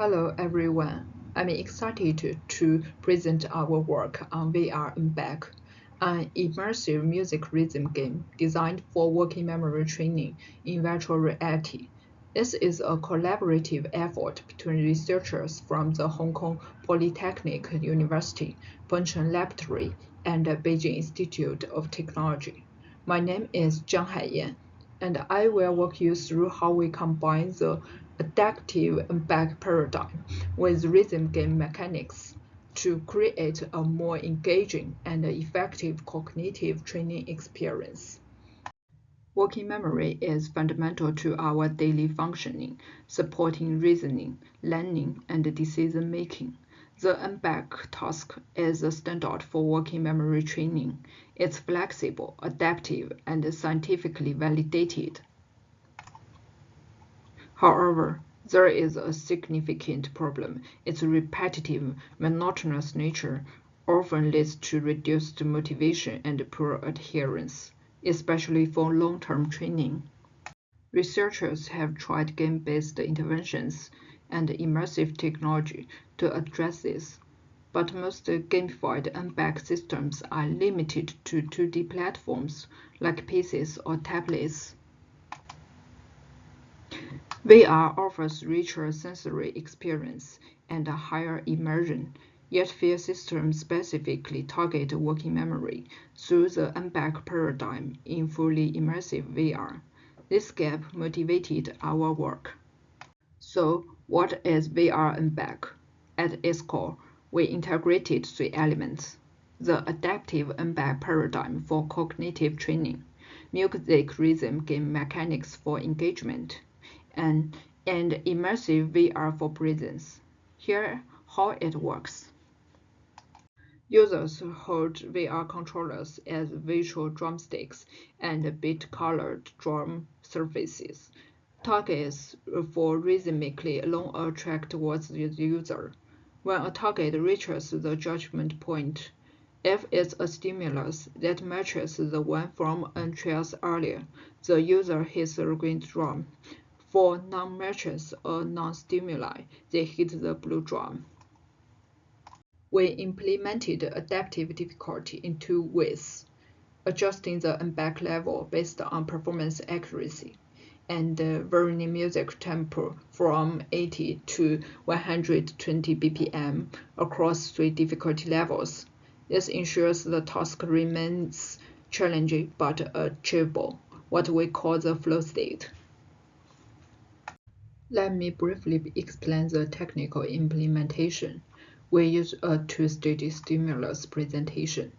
Hello everyone, I'm excited to present our work on VR MBAC, an immersive music rhythm game designed for working memory training in virtual reality. This is a collaborative effort between researchers from the Hong Kong Polytechnic University, Bunchen Laboratory, and the Beijing Institute of Technology. My name is Zhang Haiyan, and I will walk you through how we combine the adaptive MBAC paradigm with rhythm game mechanics to create a more engaging and effective cognitive training experience. Working memory is fundamental to our daily functioning, supporting reasoning, learning, and decision-making. The MBAC task is the standard for working memory training. It's flexible, adaptive, and scientifically validated. However, there is a significant problem. Its repetitive, monotonous nature often leads to reduced motivation and poor adherence, especially for long-term training. Researchers have tried game-based interventions and immersive technology to address this, but most gamified MBAC systems are limited to 2D platforms like PCs or tablets. VR offers richer sensory experience and a higher immersion, yet few systems specifically target working memory through the MBAC paradigm in fully immersive VR. This gap motivated our work. So, what is VR MBAC? At its core, we integrated three elements: the adaptive MBAC paradigm for cognitive training, music rhythm game mechanics for engagement, and immersive VR for presence. Here, how it works. Users hold VR controllers as virtual drumsticks and bit-colored drum surfaces. Targets for rhythmically along a track towards the user. When a target reaches the judgment point, if it's a stimulus that matches the one from entries earlier, the user hits the green drum. For non-matches or non-stimuli, they hit the blue drum. We implemented adaptive difficulty in two ways: adjusting the MBAC level based on performance accuracy, and varying music tempo from 80 to 120 BPM across three difficulty levels. This ensures the task remains challenging but achievable, what we call the flow state. Let me briefly explain the technical implementation. We use a two-stage stimulus presentation.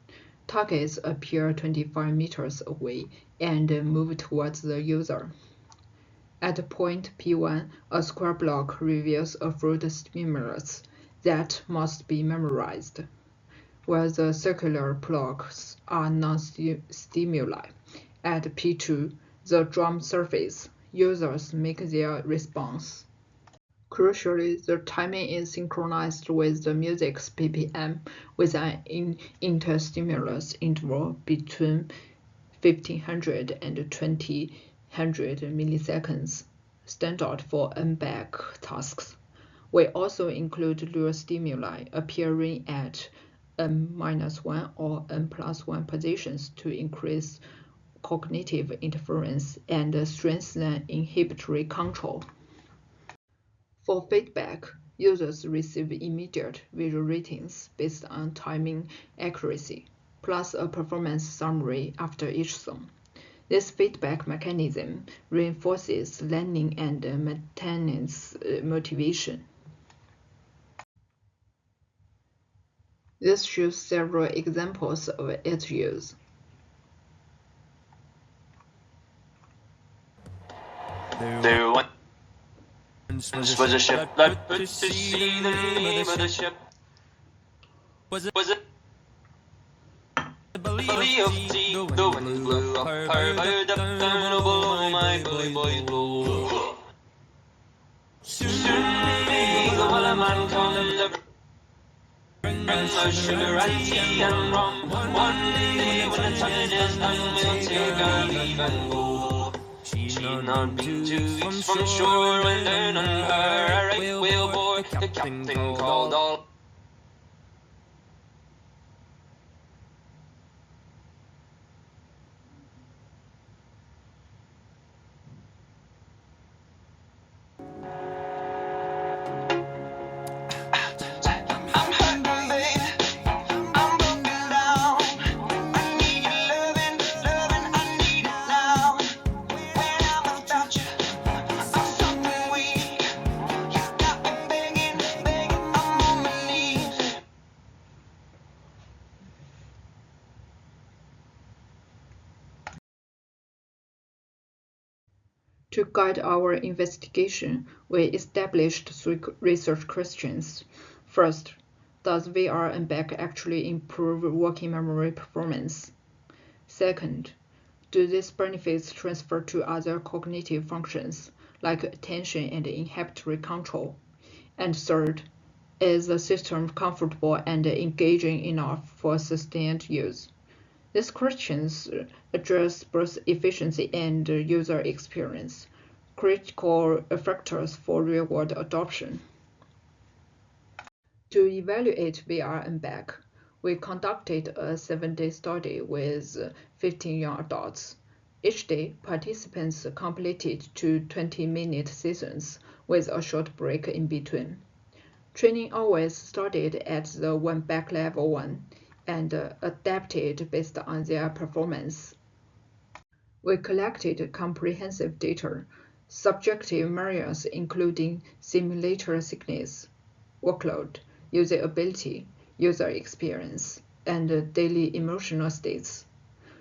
Targets appear 25 meters away and move towards the user. At point P1, a square block reveals a fruit stimulus that must be memorized, while the circular blocks are non-stimuli. At P2, the drum surface, users make their response. Crucially, the timing is synchronized with the music's BPM with an interstimulus interval between 1500 and 2000 milliseconds, standard for MBAC tasks. We also include lure stimuli appearing at n-1 or n+1 positions to increase cognitive interference and strengthen inhibitory control. For feedback, users receive immediate visual ratings based on timing accuracy, plus a performance summary after each song. This feedback mechanism reinforces learning and maintains motivation. This shows several examples of its use. There once was a ship that put to sea. The name of the ship was it belly of tea. The wind blew up her bow, up down below my bully boys blow. Soon may the wellerman come to bring us sugar and tea and rum. One day when the tonguing is done, we'll take our leave and go. She not been 2 weeks from shore and learn on her a right whale board. The captain called all. To guide our investigation, we established 3 research questions. First, does VR and back actually improve working memory performance? Second, do these benefits transfer to other cognitive functions, like attention and inhibitory control? And third, is the system comfortable and engaging enough for sustained use? These questions address both efficiency and user experience, critical factors for real-world adoption. To evaluate VR and back, we conducted a 7-day study with 15 young adults. Each day, participants completed 2 20-minute sessions with a short break in between. Training always started at the back level 1 and adapted based on their performance. We collected comprehensive data, subjective measures including simulator sickness, workload, usability, user experience, and daily emotional states,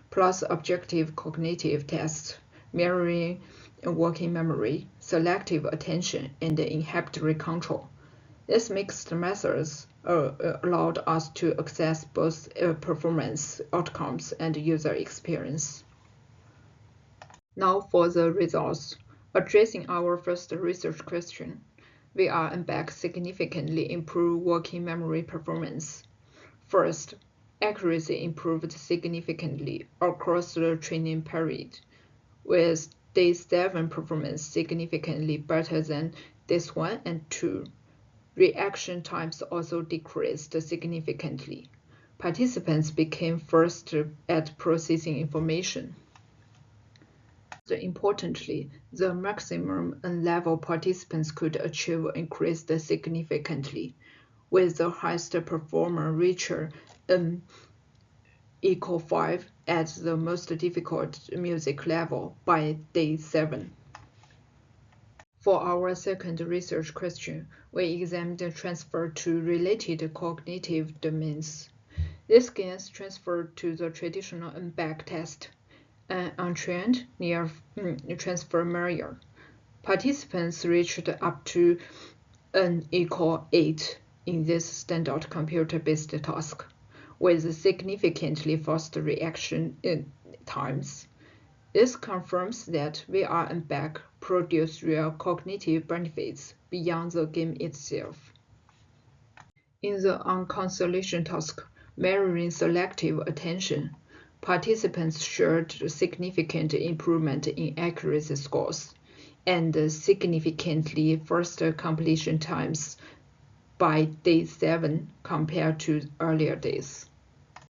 plus objective cognitive tests, mirroring working memory, selective attention, and inhibitory control. These mixed methods allowed us to assess both performance outcomes and user experience. Now for the results. Addressing our first research question, VR and back significantly improve working memory performance. First, accuracy improved significantly across the training period, with day 7 performance significantly better than days 1 and 2. Reaction times also decreased significantly. Participants became first at processing information. Importantly, the maximum N-level participants could achieve increased significantly, with the highest performer reaching equal 5 at the most difficult music level by day 7. For our second research question, we examined the transfer to related cognitive domains. These gains transferred to the traditional back test, an untrained near transfer measure. Participants reached up to N equal 8 in this standard computer-based task, with significantly faster reaction times. This confirms that VR and back produce real cognitive benefits beyond the game itself. In the on-consolation task, measuring selective attention, participants showed significant improvement in accuracy scores and significantly faster completion times by day 7 compared to earlier days.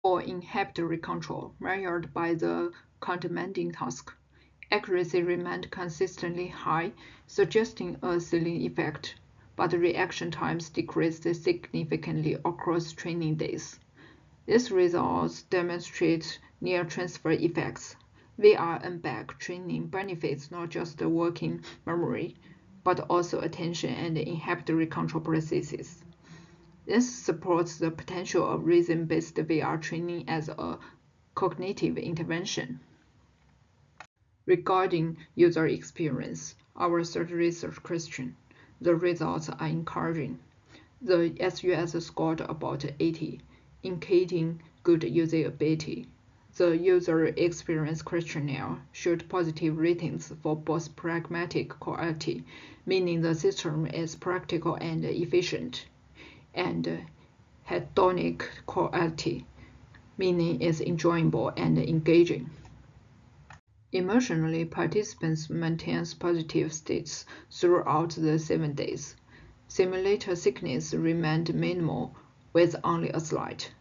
For inhibitory control, measured by the countermanding task, accuracy remained consistently high, suggesting a ceiling effect, but reaction times decreased significantly across training days. These results demonstrate near-transfer effects. VR and back training benefits not just the working memory, but also attention and inhibitory control processes. This supports the potential of rhythm-based VR training as a cognitive intervention. Regarding user experience, our third research question, the results are encouraging. The SUS scored about 80, indicating good usability. The user experience questionnaire showed positive ratings for both pragmatic quality, meaning the system is practical and efficient, and hedonic quality, meaning it's enjoyable and engaging. Emotionally, participants maintain positive states throughout the 7 days. Simulator sickness remained minimal, with only a slight.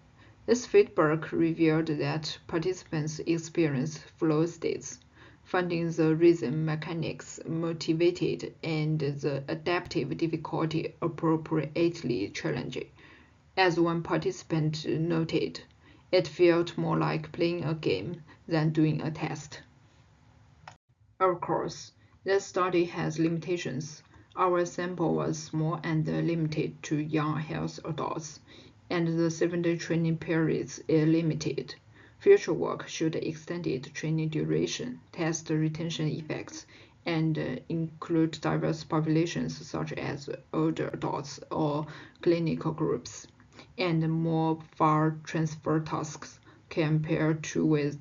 This feedback revealed that participants experienced flow states, finding the rhythm mechanics motivated and the adaptive difficulty appropriately challenging. As one participant noted, it felt more like playing a game than doing a test. Of course, this study has limitations. Our sample was small and limited to young healthy adults, and the 7-day training periods is limited. Future work should extend training duration, test retention effects, and include diverse populations such as older adults or clinical groups, and more file transfer tasks compared to with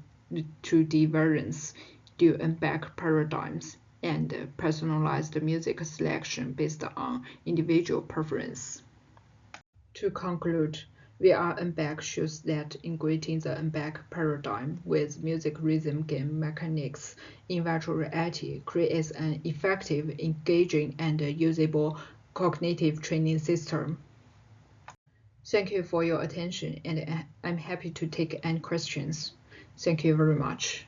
2D variants due and back paradigms, and personalized music selection based on individual preference. To conclude, VR and back shows that integrating the back paradigm with music rhythm game mechanics in virtual reality creates an effective, engaging, and usable cognitive training system. Thank you for your attention, and I'm happy to take any questions. Thank you very much.